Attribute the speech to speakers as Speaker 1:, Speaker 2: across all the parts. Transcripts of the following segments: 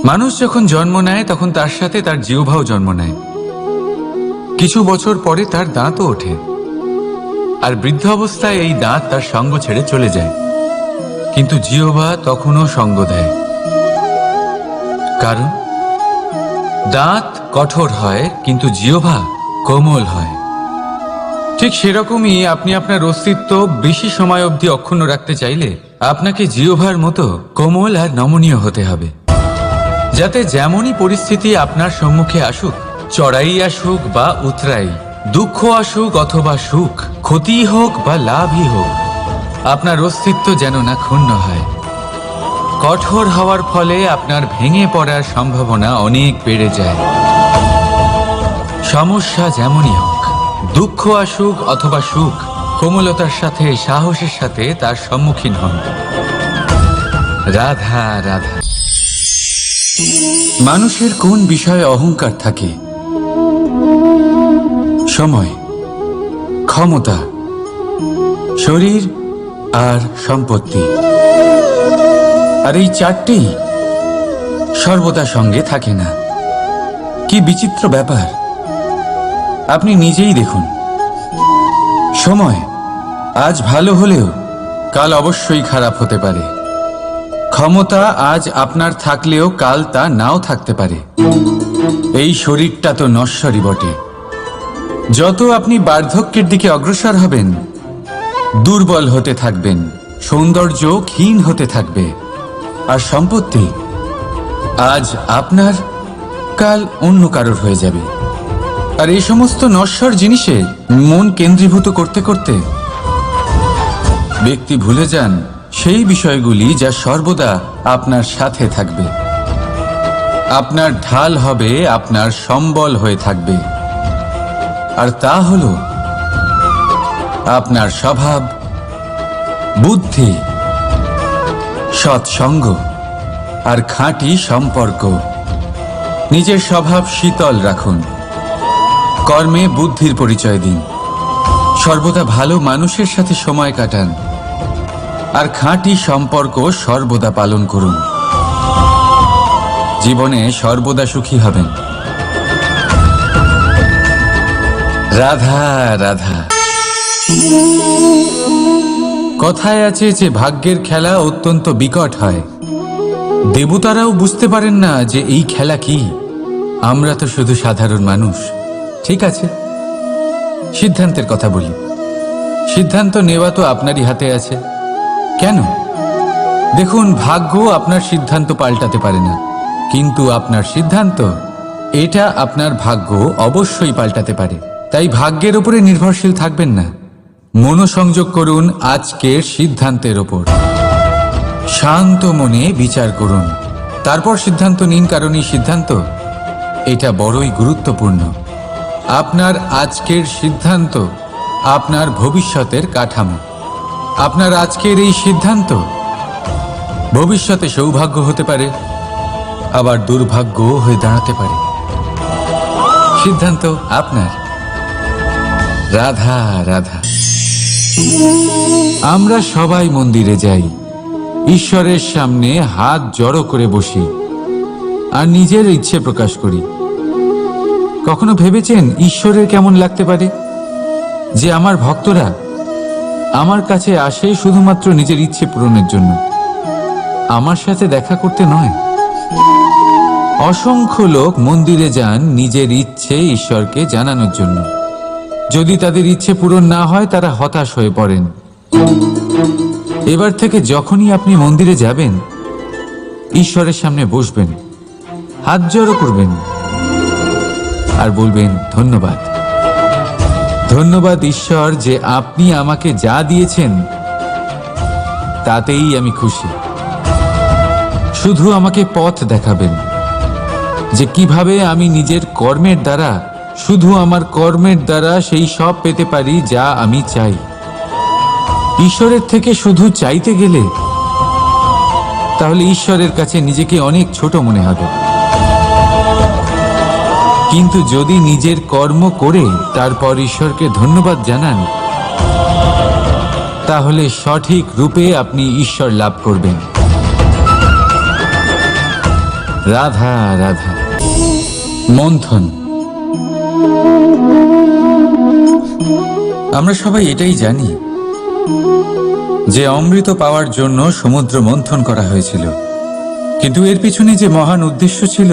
Speaker 1: মানুষ যখন জন্ম নেয় তখন তার সাথে তার জিহ্বাও জন্ম নেয়। কিছু বছর পরে তার দাঁতও ওঠে, আর বৃদ্ধ অবস্থায় এই দাঁত তার সঙ্গ ছেড়ে চলে যায়, কিন্তু জিহ্বা তখনও সঙ্গ দেয়। কারণ দাঁত কঠোর হয় কিন্তু জিহ্বা কোমল হয়। ঠিক সেরকমই আপনি আপনার অস্তিত্ব বেশি সময় অবধি অক্ষুণ্ণ রাখতে চাইলে আপনাকে জিহ্বার মতো কোমল আর নমনীয় হতে হবে, যাতে যেমনই পরিস্থিতি আপনার সম্মুখে আসুক, চড়াই আসুক বা উতরাই, দুঃখ আসুক অথবা সুখ, ক্ষতি হোক বা লাভই হোক, আপনার অস্তিত্ব যেন না ক্ষুণ্ণ হয়। কঠোর হওয়ার ফলে আপনার ভেঙে পড়ার সম্ভাবনা অনেক বেড়ে যায়। সমস্যা যেমনই হোক, দুঃখ আসুক অথবা সুখ, কোমলতার সাথে সাহসের সাথে তার সম্মুখীন হন। রাধা রাধা। মানুষের কোন বিষয়ে অহংকার থাকে? সময়, ক্ষমতা, শরীর আর সম্পত্তি। আর এই চারটেই সর্বদা সঙ্গে থাকে না। কি বিচিত্র ব্যাপার! আপনি নিজেই দেখুন। সময় আজ ভালো হলেও কাল অবশ্যই খারাপ হতে পারে। ক্ষমতা আজ আপনার থাকলেও কাল তা নাও থাকতে পারে। এই শরীরটা তো নশ্বরই বটে। যত আপনি বার্ধক্যের দিকে অগ্রসর হবেন, দুর্বল হতে থাকবেন, সৌন্দর্য ক্ষীণ হতে থাকবে। আর সম্পত্তি আজ আপনার, কাল অন্য কারোর হয়ে যাবে। আর এই সমস্ত নশ্বর জিনিসে মন কেন্দ্রীভূত করতে করতে ব্যক্তি ভুলে যান সেই বিষয়গুলি যা সর্বদা আপনার সাথে থাকবে, আপনার ঢাল হবে, আপনার সম্বল হয়ে থাকবে। আর তা হল আপনার স্বভাব, বুদ্ধি, সৎসঙ্গ আর খাঁটি সম্পর্ক। নিজের স্বভাব শীতল রাখুন, কর্মে বুদ্ধির পরিচয় দিন, সর্বদা ভালো মানুষের সাথে সময় কাটান, আর খাঁটি সম্পর্ক সর্বদা পালন করুন। জীবনে সর্বদা সুখী হবেন। রাধা রাধা। কথায় আছে যে ভাগ্যের খেলা অত্যন্ত বিকট হয়। দেবতারাও বুঝতে পারেন না যে এই খেলা কি। আমরা তো শুধু সাধারণ মানুষ। ঠিক আছে, সিদ্ধান্তের কথা বলি। সিদ্ধান্ত নেওয়া তো আপনারই হাতে আছে। কেন? দেখুন, ভাগ্য আপনার সিদ্ধান্ত পাল্টাতে পারে না, কিন্তু আপনার সিদ্ধান্ত, এটা আপনার ভাগ্য অবশ্যই পাল্টাতে পারে। তাই ভাগ্যের উপরে নির্ভরশীল থাকবেন না। মনোসংযোগ করুন আজকের সিদ্ধান্তের ওপর। শান্ত মনে বিচার করুন, তারপর সিদ্ধান্ত নিন, কারণ এই সিদ্ধান্ত এটা বড়ই গুরুত্বপূর্ণ। আপনার আজকের সিদ্ধান্ত আপনার ভবিষ্যতের কাঠামো। আপনার আজকের এই সিদ্ধান্ত ভবিষ্যতে সৌভাগ্য হতে পারে, আবার দুর্ভাগ্য হয়ে দাঁড়াতে পারে। সিদ্ধান্ত আপনার। রাধা রাধা। আমরা সবাই মন্দিরে যাই, ঈশ্বরের সামনে হাত জড়ো করে বসি আর নিজের ইচ্ছে প্রকাশ করি। কখনো ভেবেছেন ঈশ্বরের কেমন লাগতে পারে যে আমার ভক্তরা আমার কাছে আসে শুধুমাত্র নিজের ইচ্ছে পূরণের জন্য, আমার সাথে দেখা করতে নয়? অসংখ্য লোক মন্দিরে যান নিজের ইচ্ছে ঈশ্বরকে জানানোর জন্য। যদি তাদের ইচ্ছে পূরণ না হয় তারা হতাশ হয়ে পড়েন। এবার থেকে যখনই আপনি মন্দিরে যাবেন, ঈশ্বরের সামনে বসবেন, হাত জড়ো করবেন আর বলবেন, ধন্যবাদ, ধন্যবাদ ঈশ্বর যে আপনি আমাকে যা দিয়েছেন তাতেই আমি খুশি। শুধু আমাকে পথ দেখাবেন যে কিভাবে আমি নিজের কর্মের দ্বারা, শুধু আমার কর্মের দ্বারা সেই সব পেতে পারি যা আমি চাই। ঈশ্বরের থেকে শুধু চাইতে গেলে তাহলে ঈশ্বরের কাছে নিজেকে অনেক ছোট মনে হবে। কিন্তু যদি নিজের কর্ম করে তারপর ঈশ্বরকে ধন্যবাদ জানান, তাহলে সঠিক রূপে আপনি ঈশ্বর লাভ করবেন। রাধা রাধা। মন্থন। আমরা সবাই এটাই জানি যে অমৃত পাওয়ার জন্য সমুদ্র মন্থন করা হয়েছিল, কিন্তু এর পিছনে যে মহান উদ্দেশ্য ছিল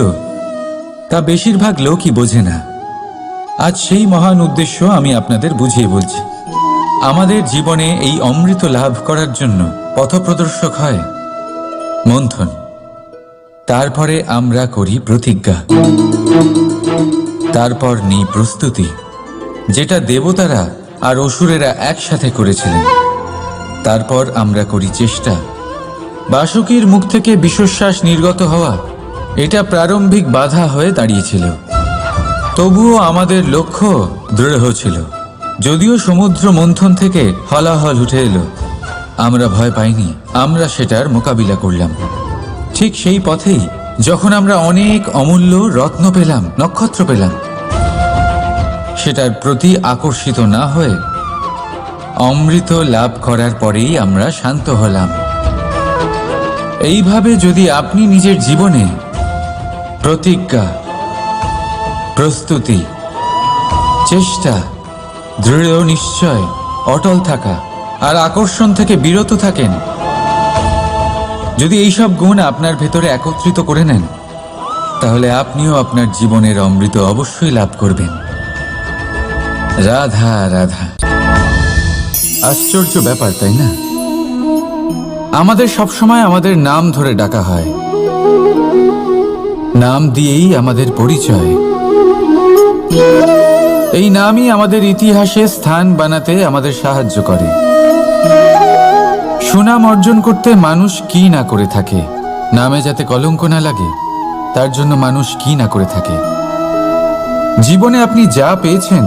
Speaker 1: তা বেশিরভাগ লোকই বোঝে না। আজ সেই মহান উদ্দেশ্য আমি আপনাদের বুঝিয়ে বলছি। আমাদের জীবনে এই অমৃত লাভ করার জন্য পথপ্রদর্শক হয় মন্থন। তারপরে আমরা করি প্রতিজ্ঞা, তারপর নিই প্রস্তুতি, যেটা দেবতারা আর অসুরেরা একসাথে করেছিলেন। তারপর আমরা করি চেষ্টা। বাসুকীর মুখ থেকে বিশ্বশ্বাস নির্গত হওয়া এটা প্রারম্ভিক বাধা হয়ে দাঁড়িয়েছিল, তবুও আমাদের লক্ষ্য দৃঢ় ছিল। যদিও সমুদ্র মন্থন থেকে হলাহল উঠে এলো, আমরা ভয় পাইনি, আমরা সেটার মোকাবিলা করলাম। ঠিক সেই পথেই যখন আমরা অনেক অমূল্য রত্ন পেলাম, নক্ষত্র পেলাম, সেটার প্রতি আকর্ষিত না হয়ে অমৃত লাভ করার পরেই আমরা শান্ত হলাম। এইভাবে যদি আপনি নিজের জীবনে প্রতিজ্ঞা, প্রস্তুতি, চেষ্টা, দৃঢ় নিশ্চয়, অটল থাকা আর আকর্ষণ থেকে বিরত থাকেন, যদি এইসব গুণ আপনার ভেতরে একত্রিত করে নেন, তাহলে আপনিও আপনার জীবনের অমৃত অবশ্যই লাভ করবেন। রাধা রাধা। আশ্চর্য ব্যাপার, তাই না? আমাদের সবসময় আমাদের নাম ধরে ডাকা হয়, নাম দিয়েই আমাদের পরিচয়। এই নামই আমাদের ইতিহাসে স্থান বানাতে আমাদের সাহায্য করে। সুনাম অর্জন করতে মানুষ কি না করে থাকে, নামে যাতে কলঙ্ক না লাগে তার জন্য মানুষ কি না করে থাকে। জীবনে আপনি যা পেয়েছেন,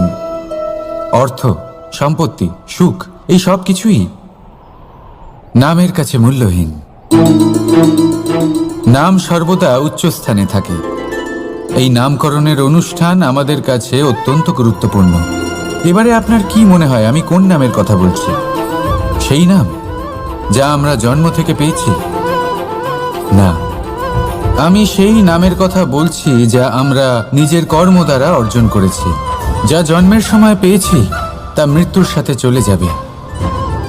Speaker 1: অর্থ, সম্পত্তি, সুখ, এই সব কিছুই নামের কাছে মূল্যহীন। নাম সর্বদা উচ্চস্থানে থাকে। এই নামকরণের অনুষ্ঠান আমাদের কাছে অত্যন্ত গুরুত্বপূর্ণ। এবারে আপনার কি মনে হয় আমি কোন নামের কথা বলছি? সেই নাম যা আমরা জন্ম থেকে পেয়েছি? না, আমি সেই নামের কথা বলছি যা আমরা নিজের কর্ম দ্বারা অর্জন করেছি। যা জন্মের সময় পেয়েছি তা মৃত্যুর সাথে চলে যাবে,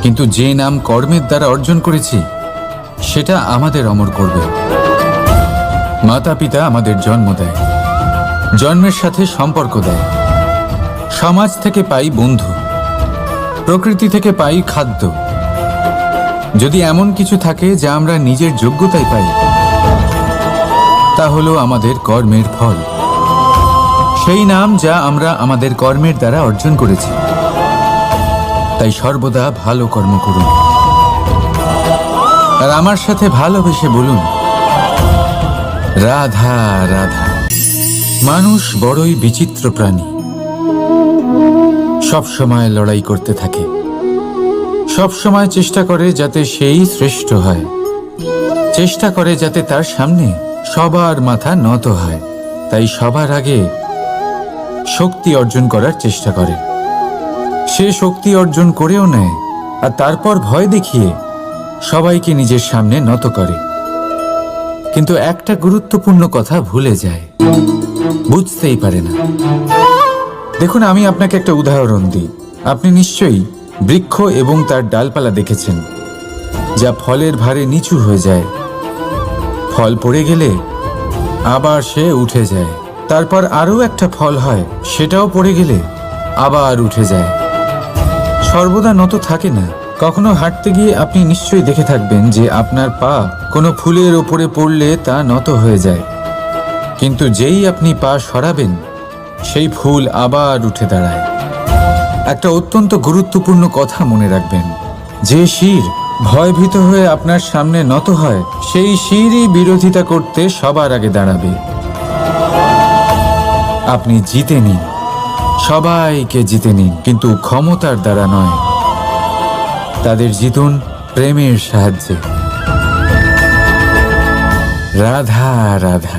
Speaker 1: কিন্তু যে নাম কর্মের দ্বারা অর্জন করেছি সেটা আমাদের অমর করবে। মাতা পিতা আমাদের জন্ম দেয়, জন্মের সাথে সম্পর্ক দেয়। সমাজ থেকে পাই বন্ধু, প্রকৃতি থেকে পাই খাদ্য। যদি এমন কিছু থাকে যা আমরা নিজের যোগ্যতায় পাই, তা হলো আমাদের কর্মের ফল। সেই নাম যা আমরা আমাদের কর্মের দ্বারা অর্জন করেছি। তাই সর্বদা ভালো কর্ম করুন আর আমার সাথে ভালোবেসে বলুন রাধা রাধা। মানুষ বড়ই বিচিত্র প্রাণী, সব সময় লড়াই করতে থাকে, সব সময় চেষ্টা করে যাতে সেই শ্রেষ্ঠ হয়, চেষ্টা করে যাতে তার সামনে সবার মাথা নত হয়। তাই সবার আগে শক্তি অর্জন করার চেষ্টা করে। সে শক্তি অর্জন করেও নেয় আর তারপর ভয় দেখিয়ে সবাইকে নিজের সামনে নত করে। কিন্তু একটা গুরুত্বপূর্ণ কথা ভুলে যায়, বুঝতেই পারে না। দেখুন, আমি আপনাকে একটা উদাহরণ দিই। আপনি নিশ্চয়ই বৃক্ষ এবং তার ডালপালা দেখেছেন, যা ফলের ভারে নিচু হয়ে যায়। ফল পড়ে গেলে আবার সে উঠে যায়, তারপর আরও একটা ফল হয়, সেটাও পড়ে গেলে আবার উঠে যায়। সর্বদা নত থাকে না। কখনো হাঁটতে গিয়ে আপনি নিশ্চয়ই দেখে থাকবেন যে আপনার পা কোনো ফুলের ওপরে পড়লে তা নত হয়ে যায়, কিন্তু যেই আপনি পা সরাবেন সেই ফুল আবার উঠে দাঁড়ায়। একটা অত্যন্ত গুরুত্বপূর্ণ কথা মনে রাখবেন, যে শির ভয়ভীত হয়ে আপনার সামনে নত হয়, সেই শিরই বিরোধিতা করতে সবার আগে দাঁড়াবে। আপনি জিতে নিন, সবাইকে জিতে নিন, কিন্তু ক্ষমতার দ্বারা নয়। তাদের জিতুন প্রেমের সাহায্যে। রাধা রাধা।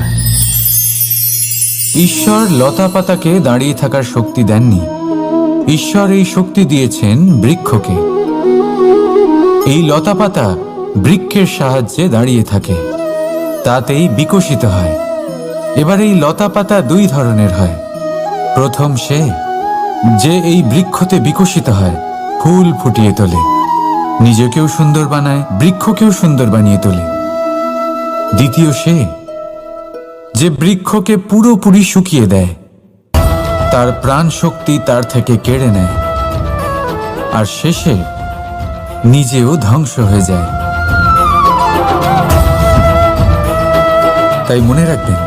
Speaker 1: ঈশ্বর লতা পাতাকে দাঁড়িয়ে থাকার শক্তি দেননি, ঈশ্বর এই শক্তি দিয়েছেন বৃক্ষকে। এই লতা পাতা বৃক্ষের সাহায্যে দাঁড়িয়ে থাকে, তাতেই বিকশিত হয়। এবার এই লতা পাতা দুই ধরনের হয়। প্রথম সে যে এই বৃক্ষতে বিকশিত হয়, ফুল ফুটিয়ে তোলে, নিজেকেও সুন্দর বানায়, বৃক্ষকেও সুন্দর বানিয়ে তোলে। দ্বিতীয় সে যে বৃক্ষকে পুরোপুরি শুকিয়ে দেয়, তার প্রাণ শক্তি তার থেকে কেড়ে নেয়, আর শেষে নিজেও ধ্বংস হয়ে যায়। তাই মনে রাখবেন,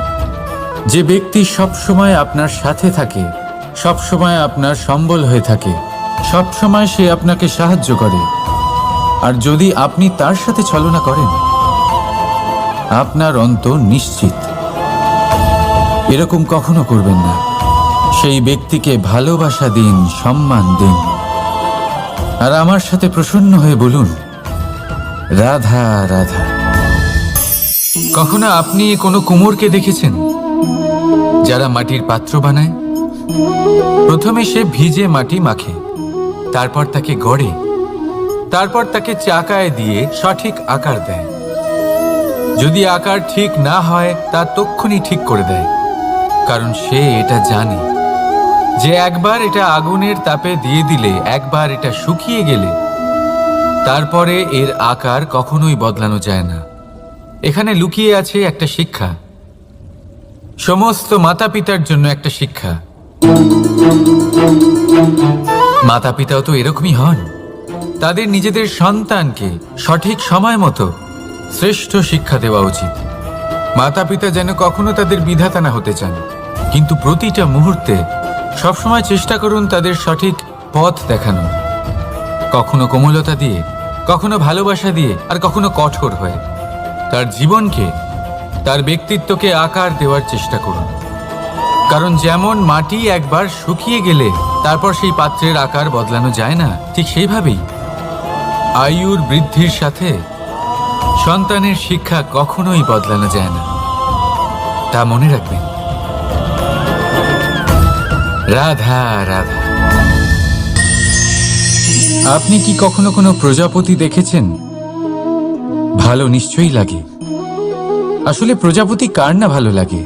Speaker 1: যে ব্যক্তি সবসময় আপনার সাথে থাকে, সবসময় আপনার সম্বল হয়ে থাকে, সবসময় সে আপনাকে সাহায্য করে, আর যদি আপনি তার সাথে ছলনা করেন, আপনার অন্ত নিশ্চিত। এরকম কখনো করবেন না। সেই ব্যক্তিকে ভালোবাসা দিন, সম্মান দিন, আর আমার সাথে প্রসন্ন হয়ে বলুন, রাধা রাধা। কখনো আপনি কোনো কুমোরকে দেখেছেন যারা মাটির পাত্র বানায়? প্রথমে সে ভিজে মাটি মাখে, তারপর তাকে গড়ে, তারপর তাকে চাকায় দিয়ে সঠিক আকার দেয়। যদি আকার ঠিক না হয় তা তক্ষুনি ঠিক করে দেয়, কারণ সে এটা জানে যে একবার এটা আগুনের তাপে দিয়ে দিলে, একবার এটা শুকিয়ে গেলে তারপরে এর আকার কখনোই বদলানো যায় না। এখানে লুকিয়ে আছে একটা শিক্ষা, সমস্ত মাতা পিতার জন্য একটা শিক্ষা। মাতা পিতাও তো এরকমই হন। তাদের নিজেদের সন্তানকে সঠিক সময় মতো শ্রেষ্ঠ শিক্ষা দেওয়া উচিত। মাতা পিতা যেন কখনো তাদের বিধাতা না হতে চান, কিন্তু প্রতিটা মুহূর্তে সবসময় চেষ্টা করুন তাদের সঠিক পথ দেখানোর। কখনো কোমলতা দিয়ে, কখনো ভালোবাসা দিয়ে, আর কখনো কঠোর হয়ে তার জীবনকে, তার ব্যক্তিত্বকে আকার দেওয়ার চেষ্টা করুন। কারণ যেমন মাটি একবার শুকিয়ে গেলে তারপর সেই পাত্রের আকার বদলানো যায় না, ঠিক সেইভাবেই আয়ুর বৃদ্ধির সাথে সন্তানের শিক্ষা কখনোই বদলানো যায় না। তা মনে রাখবেন। রাধা রাধা। আপনি কি কখনো কোনো প্রজাপতি দেখেছেন? ভালো নিশ্চয়ই লাগে। আসলে প্রজাপতি কার না ভালো লাগে?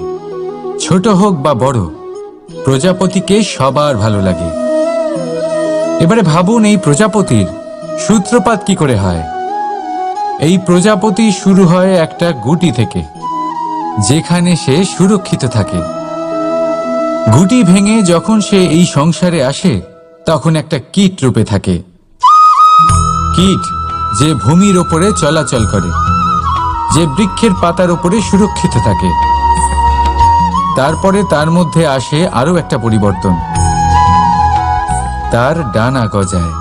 Speaker 1: ছোট হোক বা বড়, প্রজাপতিকে সবার ভালো লাগে। এবারে ভাবুন, এই প্রজাপতির সূত্রপাত কি করে হয়? এই প্রজাপতি শুরু হয় একটা গুটি থেকে, যেখানে সে সুরক্ষিত থাকে। গুটি ভেঙে যখন সে এই সংসারে আসে, তখন একটা কীট রূপে থাকে। কীট যে ভূমির ওপরে চলাচল করে, যে বৃক্ষের পাতার ওপরে সুরক্ষিত থাকে। তারপরে তার মধ্যে আসে আরো একটা পরিবর্তন, তার ডানা গজায়।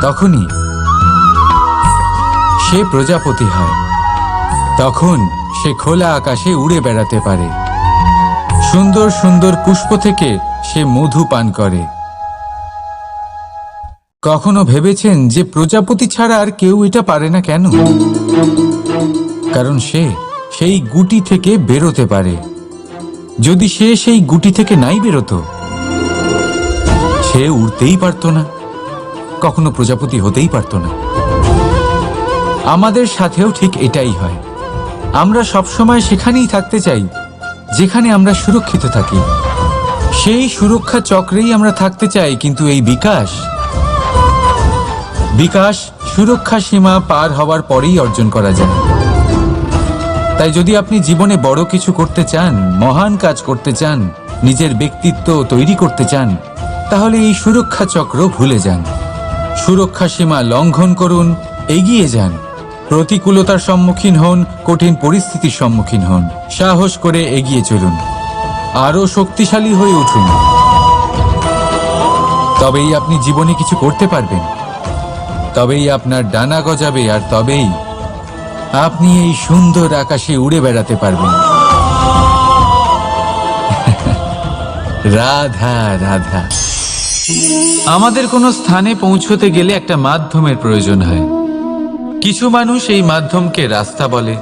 Speaker 1: তখনই সে প্রজাপতি হয়। তখন সে খোলা আকাশে উড়ে বেড়াতে পারে। সুন্দর সুন্দর পুষ্প থেকে সে মধু পান করে। কখনো ভেবেছেন যে প্রজাপতি ছাড়া আর কেউ এটা পারে না কেন? কারণ সে সেই গুটি থেকে বেরোতে পারে। যদি সে সেই গুটি থেকে নাই বেরোতো, সে উড়তেই পারত না, কখনো প্রজাপতি হতেই পারত না। আমাদের সাথেও ঠিক এটাই হয়। আমরা সবসময় সেখানেই থাকতে চাই যেখানে আমরা সুরক্ষিত থাকি। সেই সুরক্ষা চক্রেই আমরা থাকতে চাই, কিন্তু এই বিকাশ সুরক্ষা সীমা পার হওয়ার পরেই অর্জন করা যায়। তাই যদি আপনি জীবনে বড় কিছু করতে চান, মহান কাজ করতে চান, নিজের ব্যক্তিত্ব তৈরি করতে চান, তাহলে এই সুরক্ষা চক্র ভুলে যান। সুরক্ষা সীমা লঙ্ঘন করুন, এগিয়ে যান, প্রতিকূলতার সম্মুখীন হন, কঠিন পরিস্থিতির সম্মুখীন হন, সাহস করে এগিয়ে চলুন, আরো শক্তিশালী হয়ে উঠুন। তবেই আপনি জীবনে কিছু করতে পারবেন, তবেই আপনার ডানা গজাবে, আর তবেই আপনি এই সুন্দর আকাশে উড়ে বেড়াতে পারবেন। রাধা রাধা। আমাদের কোনো স্থানে পৌঁছতে গেলে একটা মাধ্যমের প্রয়োজন হয়। কিছু মানুষ এই মাধ্যমকে রাস্তা বলে,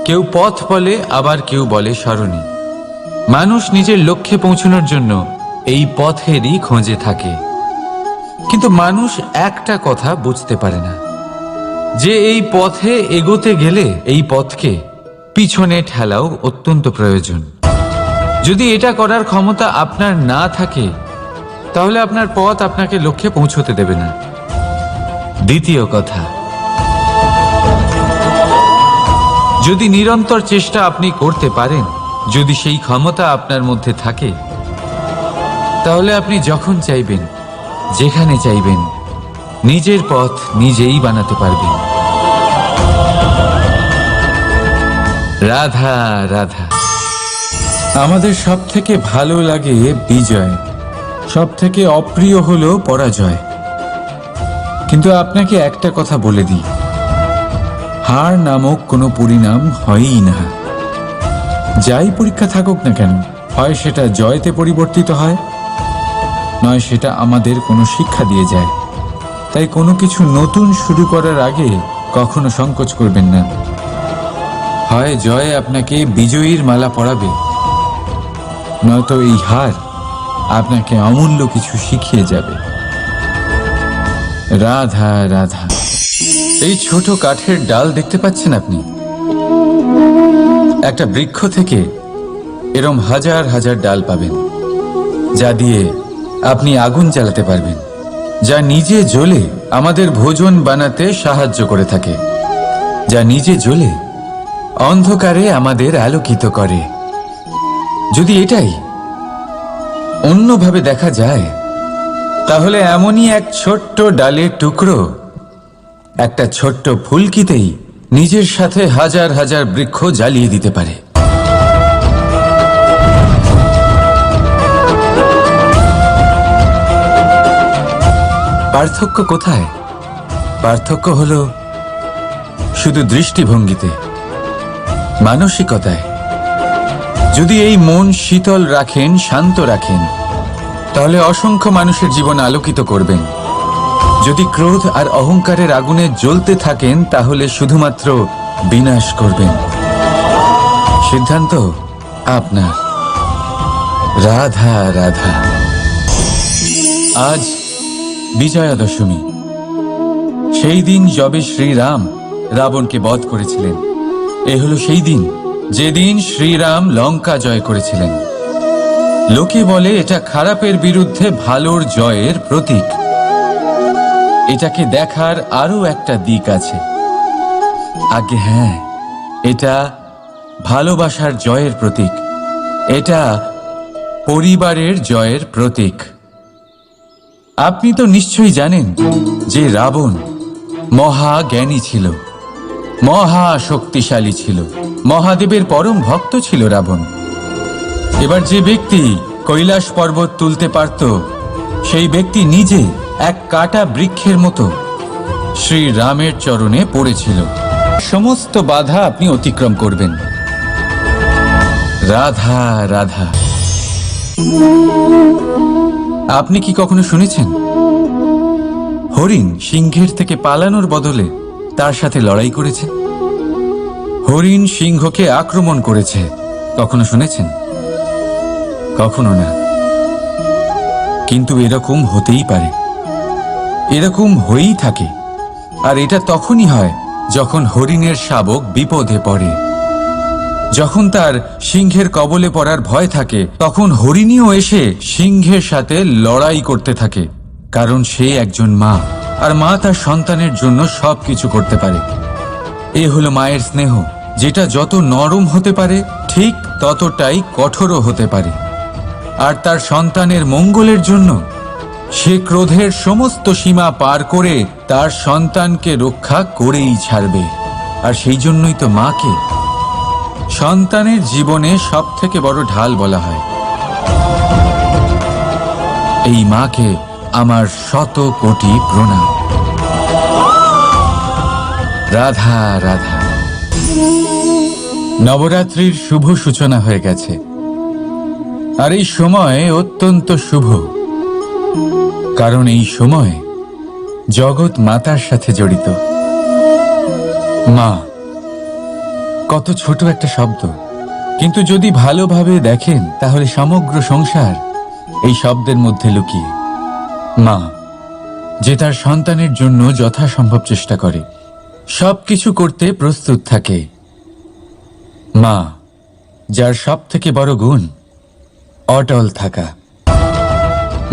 Speaker 1: কেউ পথ বলে, আবার কেউ বলে সরণি। মানুষ নিজের লক্ষ্যে পৌঁছানোর জন্য এই পথেরই খোঁজে থাকে, কিন্তু মানুষ একটা কথা বুঝতে পারে না, যে এই পথে এগোতে গেলে এই পথকে পিছনে ঠেলাও অত্যন্ত প্রয়োজন। যদি এটা করার ক্ষমতা আপনার না থাকে তাহলে আপনার পথ আপনাকে লক্ষ্যে পৌঁছতে দেবে না। দ্বিতীয় কথা, যদি নিরন্তর চেষ্টা আপনি করতে পারেন, যদি সেই ক্ষমতা আপনার মধ্যে থাকে, তাহলে আপনি যখন চাইবেন, যেখানে চাইবেন, নিজের পথ নিজেই বানাতে পারবেন। রাধা রাধা। আমাদের সব থেকে ভালো লাগে বিজয়, সব থেকে অপ্রিয় হলো পরাজয়। কিন্তু আপনাকে একটা কথা বলে দিই, হার নামক কোনো পরিণাম হয়ই না। যাই পরীক্ষা থাকুক না কেন, হয় সেটা জয়তে পরিবর্তিত হয়, নয় সেটা আমাদের কোনো শিক্ষা দিয়ে যায়। তাই কোনো কিছু নতুন শুরু করার আগে কখনো সংকোচ করবেন না। হয় জয় আপনাকে বিজয়ীর মালা পরাবে, নয়তো এই হার আপনাকে অমূল্য কিছু শিখিয়ে যাবে। রাধা রাধা। এই ছোট কাঠের ডাল দেখতে পাচ্ছেন আপনি? একটা বৃক্ষ থেকে এরম হাজার হাজার ডাল পাবেন, যা দিয়ে আপনি আগুন জ্বালাতে পারবেন, যা নিজে জ্বলে আমাদের ভোজন বানাতে সাহায্য করে থাকে, যা নিজে জ্বলে অন্ধকারে আমাদের আলোকিত করে। যদি এটাই অন্যভাবে দেখা যায়, তাহলে এমনই এক ছোট্ট ডালের টুকরো একটা ছোট্ট ফুলকিতেই নিজের সাথে হাজার হাজার বৃক্ষ জ্বালিয়ে দিতে পারে। পার্থক্য কোথায়? পার্থক্য হলো শুধু দৃষ্টিভঙ্গিতে, মানসিকতায়। যদি এই মন শীতল রাখেন, শান্ত রাখেন, তাহলে অসংখ্য মানুষের জীবন আলোকিত করবেন। যদি ক্রোধ আর অহংকারের আগুনে জ্বলতে থাকেন, তাহলে শুধুমাত্র বিনাশ করবেন। সিদ্ধান্ত আপনার। রাধা রাধা। আজ বিজয়া দশমী, সেই দিন যবে শ্রীরাম রাবণকে বধ করেছিলেন। এ হলো সেই দিন যেদিন শ্রীরাম লঙ্কা জয় করেছিলেন। লোকে বলে এটা খারাপের বিরুদ্ধে ভালোর জয়ের প্রতীক। এটাকে দেখার আরো একটা দিক আছে। আগে হ্যাঁ, এটা ভালোবাসার জয়ের প্রতীক, এটা পরিবারের জয়ের প্রতীক। আপনি তো নিশ্চয়ই জানেন যে রাবণ মহাজ্ঞানী ছিল, মহা শক্তিশালী ছিল, মহাদেবের পরম ভক্ত ছিল রাবণ। এবার যে ব্যক্তি কৈলাস পর্বত তুলতে পারত, সেই ব্যক্তি নিজে এক কাটা বৃক্ষের মতো শ্রীরামের চরণে পড়েছিল। সমস্ত বাধা আপনি অতিক্রম করবেন। রাধা রাধা। আপনি কি কখনো শুনেছেন হরিণ সিংহের থেকে পালানোর বদলে তার সাথে লড়াই করেছে? হরিণ সিংহকে আক্রমণ করেছে, কখনো শুনেছেন? কখনো না। কিন্তু এরকম হতেই পারে, এরকম হয়েই থাকে। আর এটা তখনই হয় যখন হরিণের শাবক বিপদে পড়ে। যখন তার সিংহের কবলে পড়ার ভয় থাকে, তখন হরিণীও এসে সিংহের সাথে লড়াই করতে থাকে। কারণ সে একজন মা, আর মা তার সন্তানের জন্য সবকিছু করতে পারে। এ হলো মায়ের স্নেহ, যেটা যত নরম হতে পারে ঠিক ততটাই কঠোরও হতে পারে। আর তার সন্তানের মঙ্গলের জন্য সে ক্রোধের সমস্ত সীমা পার করে তার সন্তানকে রক্ষা করেই ছাড়বে। আর সেই জন্যই তো মাকে সন্তানের জীবনে সব থেকে বড় ঢাল বলা হয়। এই মাকে আমার শত কোটি প্রণাম। রাধা রাধা। নবরাত্রির শুভ সূচনা হয়ে গেছে, আর এই সময় অত্যন্ত শুভ, কারণ এই সময় জগৎ মাতার সাথে জড়িত। মা কত ছোট একটা শব্দ, কিন্তু যদি ভালোভাবে দেখেন তাহলে সমগ্র সংসার এই শব্দের মধ্যে লুকিয়ে। মা যে তার সন্তানের জন্য যথাসম্ভব চেষ্টা করে, সবকিছু করতে প্রস্তুত থাকে, মা, যার সব থেকে বড় গুণ অটল থাকা,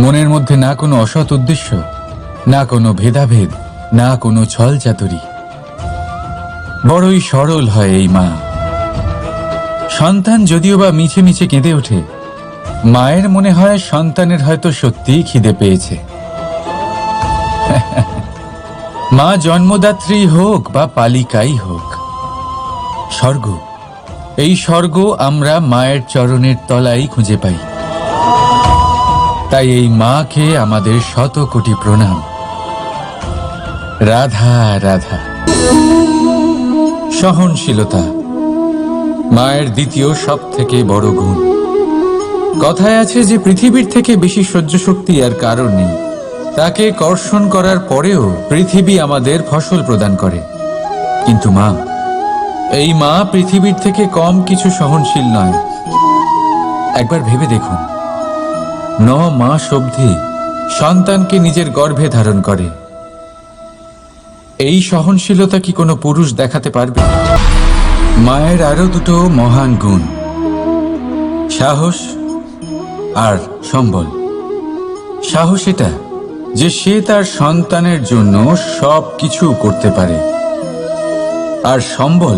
Speaker 1: মনের মধ্যে না কোনো অসৎ উদ্দেশ্য, না কোনো ভেদাভেদ, না কোনো ছল চাতুরি। বড়ই সরল হয় এই মা। সন্তান যদিও বা মিছে মিছে কেঁদে ওঠে, মায়ের মনে হয় সন্তানের হয়তো সত্যিই খিদে পেয়েছে। মা জন্মদাত্রী হোক বা পালিকাই হোক, স্বর্গ, এই স্বর্গ আমরা মায়ের চরণের তলায় খুঁজে পাই। তাই এই মাকে আমাদের শত কোটি প্রণাম। রাধা রাধা। সহনশীলতা মায়ের দ্বিতীয় সব থেকে বড় গুণ। কথায় আছে যে পৃথিবীর থেকে বেশি সহ্য শক্তি আর কারণ নেই। তাকে কর্ষণ করার পরেও পৃথিবী আমাদের ফসল প্রদান করে, কিন্তু মা, এই মা পৃথিবীর থেকে কম কিছু সহনশীল নয়। একবার ভেবে দেখুন, 9 মাস অবধি সন্তানকে নিজের গর্ভে ধারণ করে। এই সহনশীলতা কি কোনো পুরুষ দেখাতে পারবে? মায়ের আরো দুটো মহান গুণ, সাহস আর সম্বল। সাহস এটা যে সে তার সন্তানের জন্য সব কিছু করতে পারে, আর সম্বল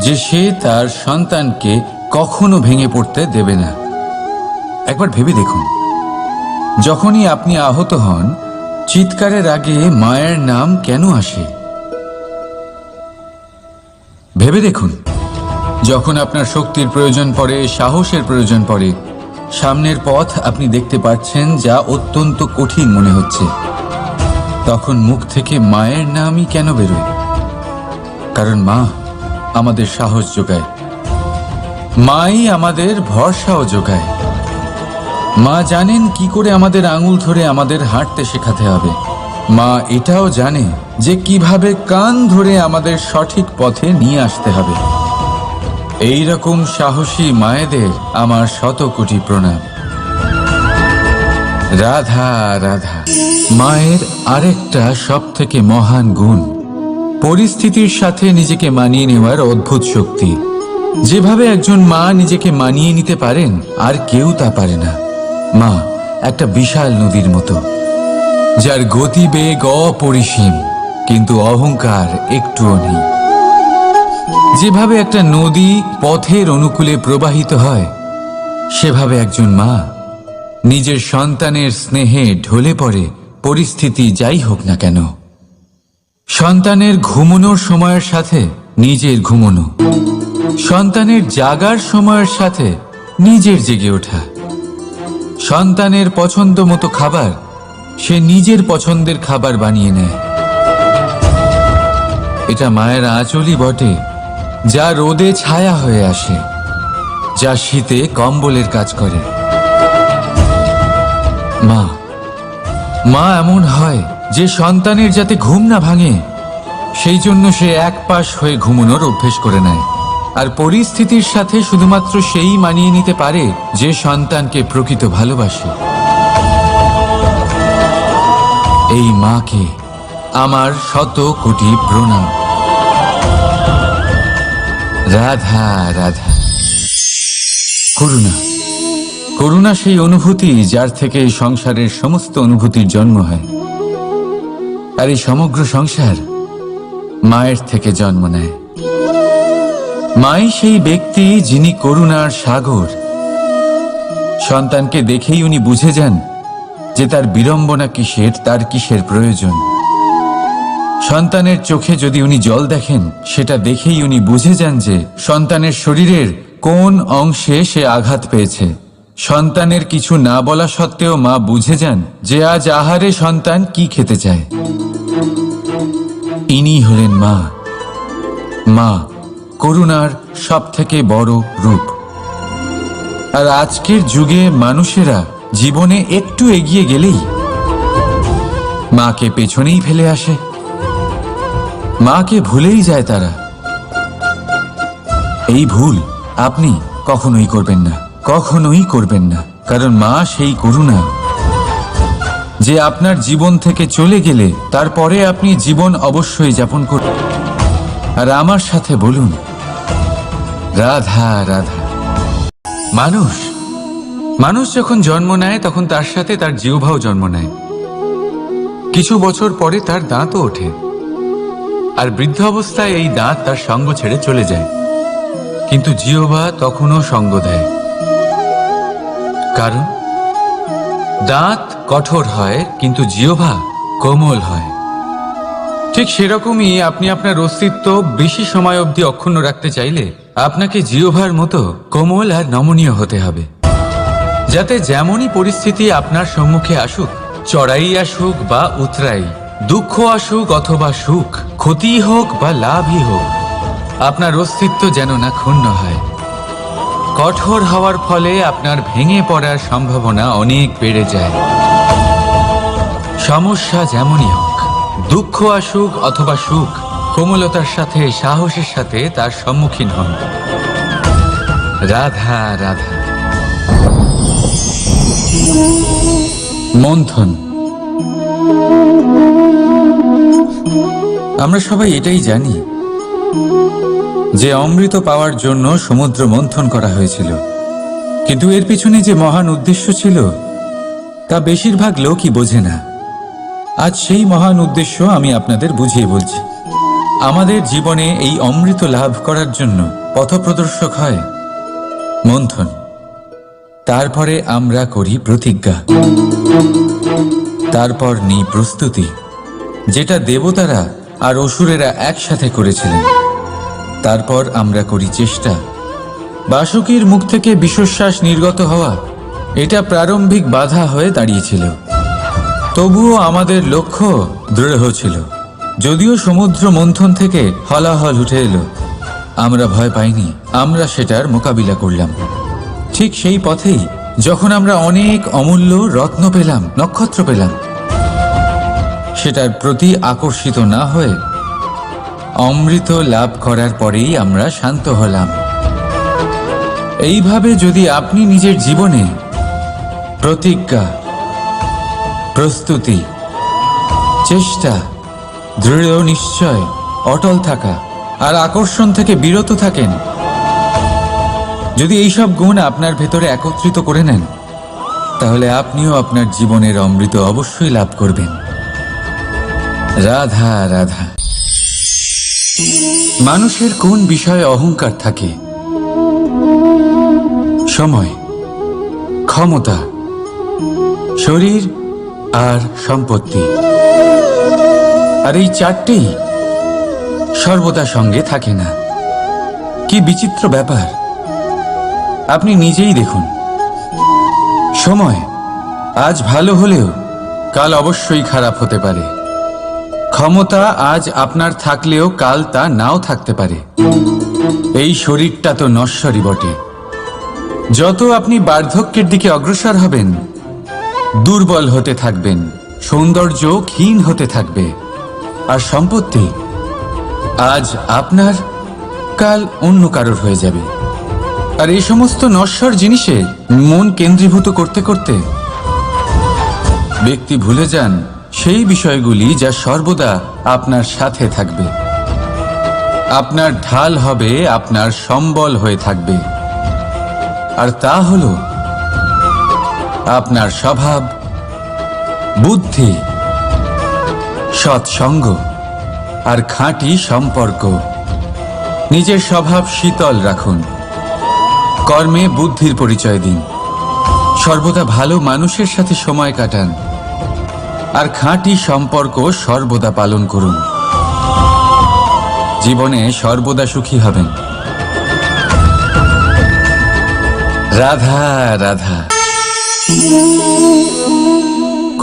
Speaker 1: যে সে তার সন্তানকে কখনো ভেঙে পড়তে দেবে না। একবার ভেবে দেখুন, যখনই আপনি আহত হন, চিৎকারের আগে মায়ের নাম কেন আসে? ভেবে দেখুন, যখন আপনার শক্তির প্রয়োজন পড়ে, সাহসের প্রয়োজন পড়ে, সামনের পথ আপনি দেখতে পাচ্ছেন যা অত্যন্ত কঠিন মনে হচ্ছে, তখন মুখ থেকে মায়ের নামই কেন বেরোয়? কারণ মা আমাদের সাহস যোগায়, মাই আমাদের ভরসাও যোগায়। মা জানেন কি করে আমাদের আঙুল ধরে আমাদের হাঁটতে শেখাতে হবে। মা এটাও জানে যে কিভাবে কান ধরে আমাদের সঠিক পথে নিয়ে আসতে হবে। এই রকম সাহসী মায়েদের আমার শত কোটি প্রণাম। রাধা রাধা। মায়ের আরেকটা সব থেকে মহান গুণ, পরিস্থিতির সাথে নিজেকে মানিয়ে নেওয়ার অদ্ভুত শক্তি। যেভাবে একজন মা নিজেকে মানিয়ে নিতে পারেন, আর কেউ তা পারে না। মা একটা বিশাল নদীর মতো, যার গতিবেগ অপরিসীম, কিন্তু অহংকার একটুও নেই। যেভাবে একটা নদী পথের অনুকূলে প্রবাহিত হয়, সেভাবে একজন মা নিজের সন্তানের স্নেহে ঢলে পড়ে, পরিস্থিতি যাই হোক না কেন। সন্তানের ঘুমানোর সময়ের সাথে নিজের ঘুমানো, সন্তানের জাগার সময়ের সাথে নিজের জেগে ওঠা, সন্তানের পছন্দ মতো খাবার সে নিজের পছন্দের খাবার বানিয়ে নেয়। এটা মায়ের আঁচলই বটে, যা রোদে ছায়া হয়ে আসে, যা শীতে কম্বলের কাজ করে। মা মা এমন হয় যে সন্তানের যাতে ঘুম না ভাঙে, সেই জন্য সে এক পাশ হয়ে ঘুমানোর অভ্যেস করে নেয়। আর পরিস্থিতির সাথে শুধুমাত্র সেই মানিয়ে নিতে পারে যে সন্তানকে প্রকৃত ভালোবাসে। এই মাকে আমার শত কোটি প্রণাম। রাধা রাধা। করুণা। করুণা সেই অনুভূতি যার থেকে এই সংসারের সমস্ত অনুভূতির জন্ম হয়, আর এই সমগ্র সংসার মায়ের থেকে জন্ম নেয়। মাই সেই ব্যক্তি যিনি করুণার সাগর। সন্তানকে দেখেই উনি বুঝে যান যে তার বিড়ম্বনা কিসের, তার কিসের প্রয়োজন। সন্তানের চোখে যদি উনি জল দেখেন, সেটা দেখেই উনি বুঝে যান যে সন্তানের শরীরের কোন অংশে সে আঘাত পেয়েছে। সন্তানের কিছু না বলা সত্ত্বেও মা বুঝে যান যে আজ আহারে সন্তান কি খেতে চায়। ইনি হলেন মা। মা করুণার সব থেকে বড় রূপ। আর আজকের যুগে মানুষেরা জীবনে একটু এগিয়ে গেলেই মাকে পেছনেই ফেলে আসে, মাকে ভুলেই যায় তারা। এই ভুল আপনি কখনোই করবেন না, কখনোই করবেন না। কারণ মা সেই করুণা যে আপনার জীবন থেকে চলে গেলে তারপরে আপনি জীবন অবশ্যই যাপন করবেন। আর আমার সাথে বলুন, রাধা রাধা। মানুষ যখন জন্ম নেয় তখন তার সাথে তার জিহ্বাও জন্ম নেয়। কিছু বছর পরে তার দাঁতও ওঠে, আর বৃদ্ধ অবস্থায় এই দাঁত তার সঙ্গ ছেড়ে চলে যায়, কিন্তু জিহ্বা তখনও সঙ্গ দেয়। কারণ দাঁত কঠোর হয় কিন্তু জিহ্বা কোমল হয়। ঠিক সেরকমই আপনি আপনার অস্তিত্ব বেশি সময় অবধি অক্ষুণ্ণ রাখতে চাইলে আপনাকে জিহ্বার মতো কোমল আর নমনীয় হতে হবে, যাতে যেমনই পরিস্থিতি আপনার সম্মুখে আসুক, চড়াই আসুক বা উতরাই, দুঃখ আসুক অথবা সুখ, ক্ষতি হোক বা লাভই হোক, আপনার অস্তিত্ব যেন না ক্ষুণ্ণ হয়। কঠোর হওয়ার ফলে আপনার ভেঙে পড়ার সম্ভাবনা অনেক বেড়ে যায়। সমস্যা যেমনই হোক, দুঃখ আসুক অথবা সুখ, কোমলতার সাথে সাহসের সাথে তার সম্মুখীন হন। রাধা রাধা। মন্থন। আমরা সবাই এটাই জানি যে অমৃত পাওয়ার জন্য সমুদ্র মন্থন করা হয়েছিল, কিন্তু এর পিছনে যে মহান উদ্দেশ্য ছিল তা বেশিরভাগ লোকই বোঝে না। আজ সেই মহান উদ্দেশ্য আমি আপনাদের বুঝিয়ে বলছি। আমাদের জীবনে এই অমৃত লাভ করার জন্য পথপ্রদর্শক হয় মন্থন। তারপরে আমরা করি প্রতিজ্ঞা, তারপর নিই প্রস্তুতি, যেটা দেবতারা আর অসুরেরা একসাথে করেছিলেন। তারপর আমরা করি চেষ্টা। বাসুকীর মুখ থেকে বিশ্বশ্বাস নির্গত হওয়া এটা প্রারম্ভিক বাধা হয়ে দাঁড়িয়েছিল, তবুও আমাদের লক্ষ্য দৃঢ় ছিল। যদিও সমুদ্র মন্থন থেকে হলাহল উঠে এলো, আমরা ভয় পাইনি, আমরা সেটার মোকাবিলা করলাম। ঠিক সেই পথেই যখন আমরা অনেক অমূল্য রত্ন পেলাম, নক্ষত্র পেলাম, সেটার প্রতি আকর্ষিত না হয়ে অমৃত লাভ করার পরেই আমরা শান্ত হলাম। এইভাবে যদি আপনি নিজের জীবনে প্রতিজ্ঞা, প্রস্তুতি, চেষ্টা, দৃঢ় নিশ্চয়, অটল থাকা আর আকর্ষণ থেকে বিরত থাকেন, যদি এইসব গুণ আপনার ভেতরে একত্রিত করে নেন, তাহলে আপনিও আপনার জীবনের অমৃত অবশ্যই লাভ করবেন। রাধা রাধা। মানুষের কোন বিষয়ে অহংকার থাকে? সময়, ক্ষমতা, শরীর আর সম্পত্তি। আর এই চারটেই সর্বদা সঙ্গে থাকে না। কি বিচিত্র ব্যাপার! আপনি নিজেই দেখুন। সময় আজ ভালো হলেও কাল অবশ্যই খারাপ হতে পারে। ক্ষমতা আজ আপনার থাকলেও কাল তা নাও থাকতে পারে। এই শরীরটা তো নশ্বরই বটে। যত আপনি বার্ধক্যের দিকে অগ্রসর হবেন, দুর্বল হতে থাকবেন, সৌন্দর্য ক্ষীণ হতে থাকবে। আর সম্পত্তি আজ আপনার, কাল অন্য কারোর হয়ে যাবে। আর এই সমস্ত নশ্বর জিনিসে মন কেন্দ্রীভূত করতে করতে ব্যক্তি ভুলে যান সেই বিষয়গুলি যা সর্বদা আপনার সাথে থাকবে, আপনার ঢাল হবে, আপনার সম্বল হয়ে থাকবে। আর তা হল আপনার স্বভাব, বুদ্ধি, সৎসঙ্গ আর খাঁটি সম্পর্ক। নিজের স্বভাব শীতল রাখুন, কর্মে বুদ্ধির পরিচয় দিন, সর্বদা ভালো মানুষের সাথে সময় কাটান, আর খাঁটি সম্পর্ক সর্বদা পালন করুন। জীবনে সর্বদা সুখী হবেন। রাধা রাধা।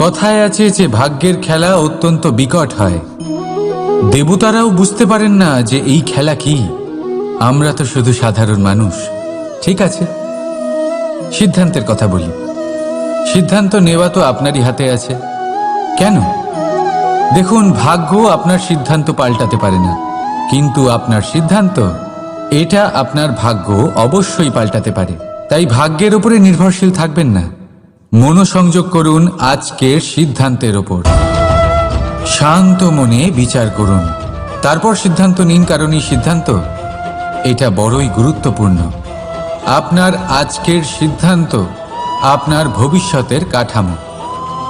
Speaker 1: কথায় আছে যে ভাগ্যের খেলা অত্যন্ত বিকট হয়। দেবতারাও বুঝতে পারেন না যে এই খেলা কি। আমরা তো শুধু সাধারণ মানুষ। ঠিক আছে, সিদ্ধান্তের কথা বলি। সিদ্ধান্ত নেওয়া তো আপনারই হাতে আছে। কেন? দেখুন, ভাগ্য আপনার সিদ্ধান্ত পাল্টাতে পারে না, কিন্তু আপনার সিদ্ধান্ত, এটা আপনার ভাগ্য অবশ্যই পাল্টাতে পারে। তাই ভাগ্যের উপরে নির্ভরশীল থাকবেন না। মনোসংযোগ করুন আজকের সিদ্ধান্তের ওপর। শান্ত মনে বিচার করুন, তারপর সিদ্ধান্ত নিন, কারণ এই সিদ্ধান্ত এটা বড়ই গুরুত্বপূর্ণ। আপনার আজকের সিদ্ধান্ত আপনার ভবিষ্যতের কাঠামো।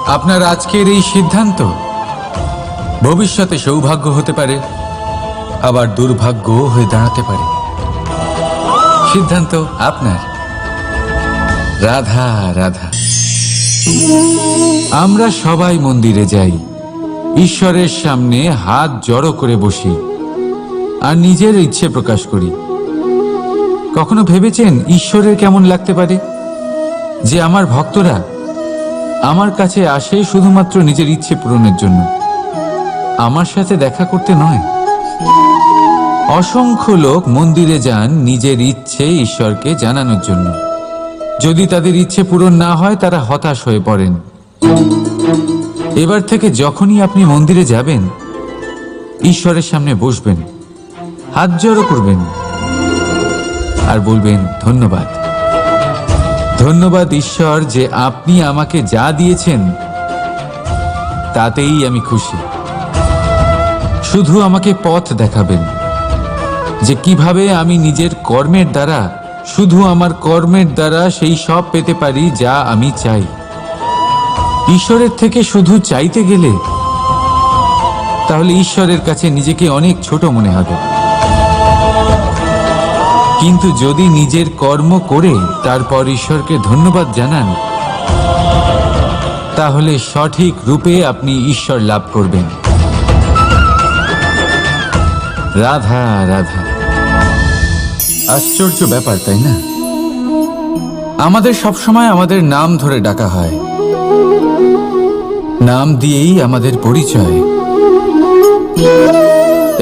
Speaker 1: আপনার আজকের এই সিদ্ধান্ত ভবিষ্যতে সৌভাগ্য হতে পারে, আবার দুর্ভাগ্যও হয়ে দাঁড়াতে পারে। সিদ্ধান্ত আপনার। রাধা রাধা। আমরা সবাই মন্দিরে যাই, ঈশ্বরের সামনে হাত জড়ো করে বসি আর নিজের ইচ্ছে প্রকাশ করি। কখনো ভেবেছেন ঈশ্বরের কেমন লাগতে পারে যে আমার ভক্তরা আমার কাছে আসে শুধুমাত্র নিজের ইচ্ছে পূরণের জন্য, আমার সাথে দেখা করতে নয়? অসংখ্য লোক মন্দিরে যান নিজের ইচ্ছে ঈশ্বরকে জানানোর জন্য। যদি তাদের ইচ্ছে পূরণ না হয় তারা হতাশ হয়ে পড়েন। এবার থেকে যখনই আপনি মন্দিরে যাবেন, ঈশ্বরের সামনে বসবেন, হাত জড়ো করবেন আর বলবেন, ধন্যবাদ, ধন্যবাদ ঈশ্বর যে আপনি আমাকে যা দিয়েছেন তাতেই আমি খুশি। শুধু আমাকে পথ দেখাবেন যে কিভাবে আমি নিজের কর্মের দ্বারা, শুধু আমার কর্মের দ্বারা সেই সব পেতে পারি যা আমি চাই। ঈশ্বরের থেকে শুধু চাইতে গেলে তাহলে ঈশ্বরের কাছে নিজেকে অনেক ছোট মনে হবে। কিন্তু যদি নিজের কর্ম করে তারপর ঈশ্বরকে ধন্যবাদ জানান, তাহলে সঠিক রূপে আপনি ঈশ্বর লাভ করবেন। রাধা রাধা। আশ্চর্য ব্যাপার, তাই না? আমাদের সবসময় আমাদের নাম ধরে ডাকা হয়, নাম দিয়েই আমাদের পরিচয়।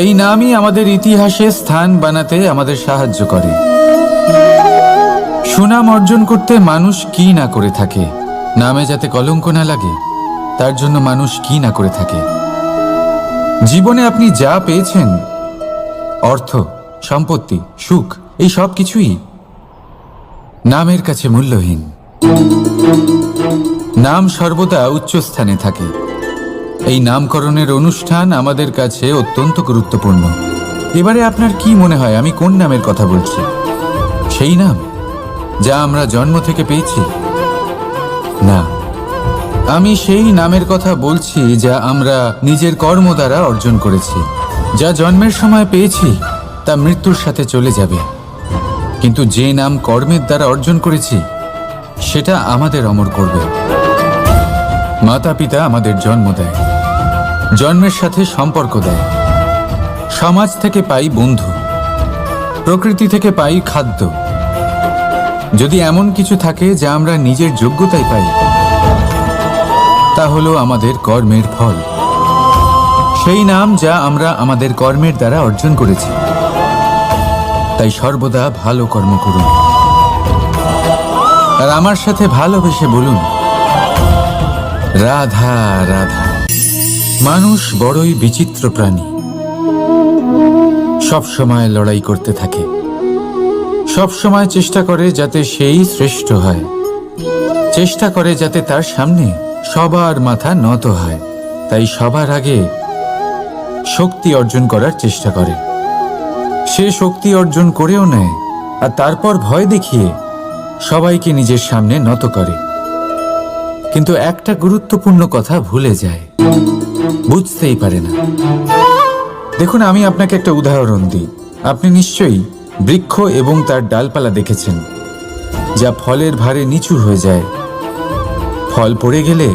Speaker 1: এই নামই আমাদের ইতিহাসে স্থান বানাতে আমাদের সাহায্য করে। সুনাম অর্জন করতে মানুষ কি না করে থাকে, নামে যাতে কলঙ্ক না লাগে তার জন্য মানুষ কি না করে থাকে। জীবনে আপনি যা পেয়েছেন, অর্থ, সম্পত্তি, সুখ, এই সব কিছুই নামের কাছে মূল্যহীন। নাম সর্বদা উচ্চ স্থানে থাকে। এই নামকরণের অনুষ্ঠান আমাদের কাছে অত্যন্ত গুরুত্বপূর্ণ। এবারে আপনার কি মনে হয় আমি কোন নামের কথা বলছি? সেই নাম যা আমরা জন্ম থেকে পেয়েছি? না, আমি সেই নামের কথা বলছি যা আমরা নিজের কর্ম দ্বারা অর্জন করেছি। যা জন্মের সময় পেয়েছি তা মৃত্যুর সাথে চলে যাবে, কিন্তু যে নাম কর্মের দ্বারা অর্জন করেছি সেটা আমাদের অমর করবে। মাতা পিতা আমাদের জন্ম দেয়, জন্মের সাথে সম্পর্ক দেয়, সমাজ থেকে পাই বন্ধু, প্রকৃতি থেকে পাই খাদ্য। যদি এমন কিছু থাকে যা আমরা নিজের যোগ্যতায় পাই, তা হলো আমাদের কর্মের ফল, সেই নাম যা আমরা আমাদের কর্মের দ্বারা অর্জন করেছি। তাই সর্বদা ভালো কর্ম করুন আর আমার সাথে ভালোবেসে বলুন, রাধা রাধা। মানুষ বড়ই বিচিত্র প্রাণী, সব সময় লড়াই করতে থাকে, সব সময় চেষ্টা করে যাতে সেই শ্রেষ্ঠ হয়, চেষ্টা করে যাতে তার সামনে সবার মাথা নত হয়। তাই সবার আগে শক্তি অর্জন করার চেষ্টা করে। সে শক্তি অর্জন করেও নেয় আর তারপর ভয় দেখিয়ে সবাইকে নিজের সামনে নত করে। কিন্তু একটা গুরুত্বপূর্ণ কথা ভুলে যায়, বুঝতেই পারে না। দেখুন, আমি আপনাকে একটা উদাহরণ দিই। আপনি নিশ্চয়ই বৃক্ষ এবং তার ডালপালা দেখেছেন, যা ফলের ভারে নিচু হয়ে যায়। ফল পড়ে গেলে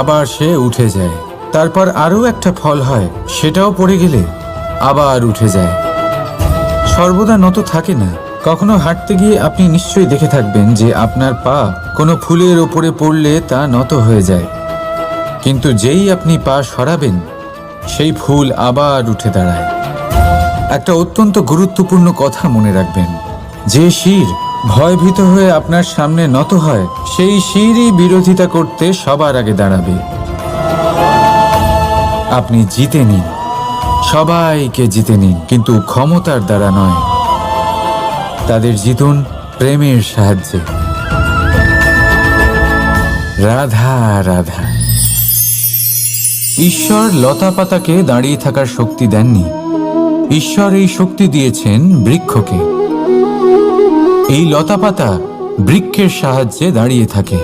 Speaker 1: আবার সে উঠে যায়, তারপর আরও একটা ফল হয়, সেটাও পড়ে গেলে আবার উঠে যায়, সর্বদা নত থাকে না। কখনো হাঁটতে গিয়ে আপনি নিশ্চয়ই দেখে থাকবেন যে আপনার পা কোনো ফুলের ওপরে পড়লে তা নত হয়ে যায়, কিন্তু যেই আপনি পা সরাবেন সেই ফুল আবার উঠে দাঁড়ায়। একটা অত্যন্ত গুরুত্বপূর্ণ কথা মনে রাখবেন, যে শির ভয়ভীত হয়ে আপনার সামনে নত হয়, সেই শিরই বিরোধিতা করতে সবার আগে দাঁড়াবে। আপনি জিতে নিন, সবাইকে জিতে নিন, কিন্তু ক্ষমতার দ্বারা নয়। তাদের জিতুন প্রেমের সাহায্যে। রাধা রাধা। ঈশ্বর লতা পাতাকে দাঁড়িয়ে থাকার শক্তি দেননি, ঈশ্বর এই শক্তি দিয়েছেন বৃক্ষকে। এই লতাপাতা বৃক্ষের সাহায্যে দাঁড়িয়ে থাকে,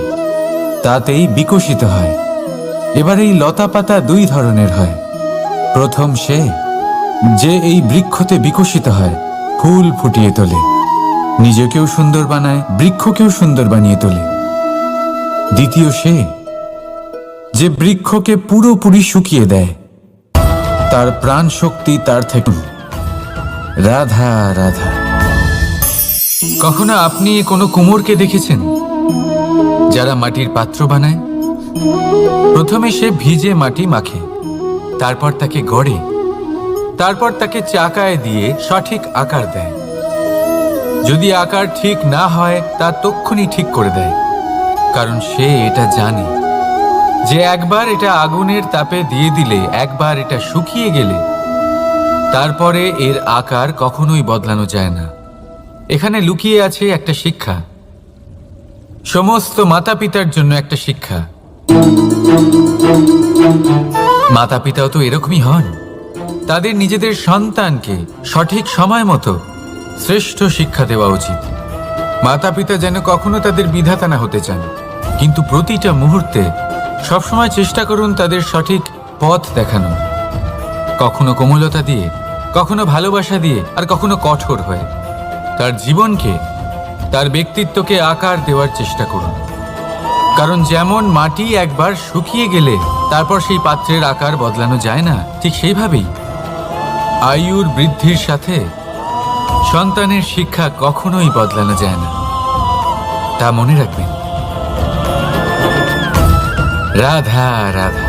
Speaker 1: তাতেই বিকশিত হয়। এবার এই লতাপাতা দুই ধরনের হয়। প্রথম সে যে এই বৃক্ষতে বিকশিত হয়, ফুল ফুটিয়ে তোলে, নিজেকেও সুন্দর বানায়, বৃক্ষকেও সুন্দর বানিয়ে তোলে। দ্বিতীয় সে যে বৃক্ষকে পুরোপুরি শুকিয়ে দেয়, তার প্রাণ শক্তি তার থেকে। রাধা রাধা। কখনো আপনি কোনো কুমোরকে দেখেছেন যারা মাটির পাত্র বানায়? প্রথমে সে ভিজে মাটি মাখে, তারপর তাকে গড়ে, তারপর তাকে চাকায় দিয়ে সঠিক আকার দেয়। যদি আকার ঠিক না হয় তা তক্ষুনি ঠিক করে দেয়, কারণ সে এটা জানে যে একবার এটা আগুনের তাপে দিয়ে দিলে, একবার এটা শুকিয়ে গেলে তারপরে এর আকার কখনোই বদলানো যায় না। এখানে লুকিয়ে আছে একটা শিক্ষা, সমস্ত মাতা পিতার জন্য একটা শিক্ষা। মাতা পিতাও তো এরকমই হন, তাদের নিজেদের সন্তানকে সঠিক সময় মতো শ্রেষ্ঠ শিক্ষা দেওয়া উচিত। মাতা পিতা যেন কখনো তাদের বিধাতা না হতে চান, কিন্তু প্রতিটা মুহূর্তে সবসময় চেষ্টা করুন তাদের সঠিক পথ দেখানো, কখনো কোমলতা দিয়ে, কখনো ভালোবাসা দিয়ে, আর কখনো কঠোর হয়ে। তার জীবনকে, তার ব্যক্তিত্বকে আকার দেওয়ার চেষ্টা করুন, কারণ যেমন মাটি একবার শুকিয়ে গেলে তারপর সেই পাত্রের আকার বদলানো যায় না, ঠিক সেইভাবেই আয়ুর বৃদ্ধির সাথে সন্তানের শিক্ষা কখনোই বদলানো যায় না। তা মনে রাখবেন। রাধা রাধা।